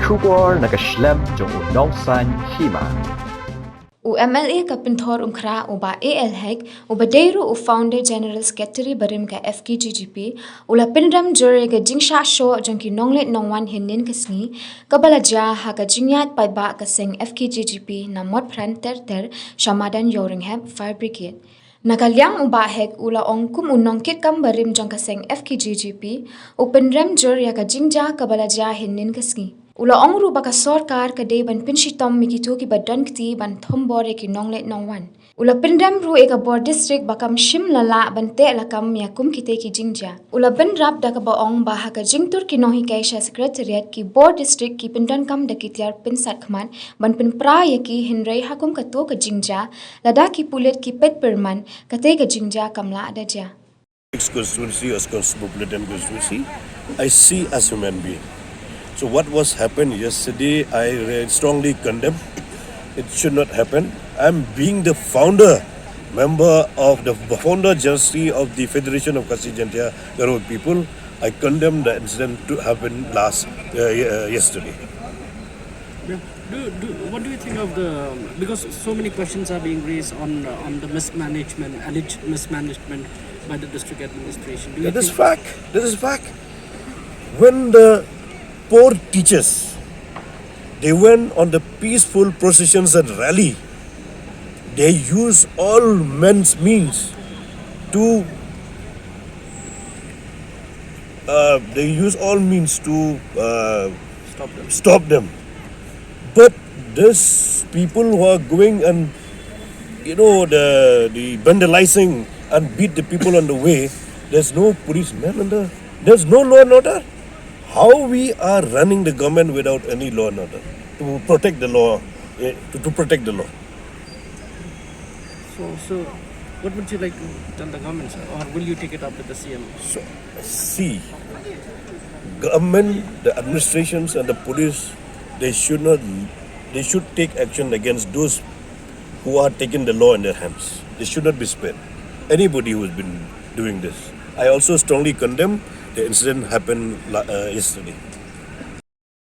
Shubor nakaslem jong unongsan Hima. U MLA ka pinthor unkra uba AL hek uba deiru u founder general secretary Barim ka Fkjgp ula Pynrem jure ga Jingjia sho jongki nonglet nongwan Hynnin ka Sngi kabala ja ha ka Jingjia pai ba ka seng Fkjgp na mod pran ter shamadan yoringham fire brigade Nakalyang uba hek ula ongkum unongkit kam Barim jong ka seng Fkjgp u Pynrem jure ya ka Jingjia kabala ja Hynnin ka Sngi Ula ongru baka sorkar ka day ban pinshitom mikitu ki badan kti ban thombore ki nonglet nongwan. Ula Pynrem ru eka bor district bakam shim lala ban te lakam yakum kite ki Jingjia. Ula Pynrap da ka baong baha ka jingtur ki nohi kaisha secretariat ki bor district ki pindan kam da kitiar pinsat khman ban pinpra yaki hinrei hakum ka to ka Jingjia lada ki pulet ki pet perman ka te ka Jingjia kamla adajia. Constituency as cosmopolitan constituency, I see as human being. So what was happened yesterday, I strongly condemn. It should not happen. I'm being the member of the founder generosity of the Federation of Jingjia people. I condemn the incident to happen yesterday. What do you think of because so many questions are being raised on the alleged mismanagement by the district administration? That is fact. When the poor teachers, they went on the peaceful processions and rally, they use all men's means to stop them. But these people who are going and the vandalizing and beat the people on the way, there's no policemen there's no law and order. How we are running the government without any law and order to protect the law, to protect the law. So, what would you like to tell the government, sir? Or will you take it up with the CM? So, see, government, the administrations and the police, they should take action against those who are taking the law in their hands. They should not be spared. Anybody who has been doing this. I also strongly condemn the incident happened yesterday.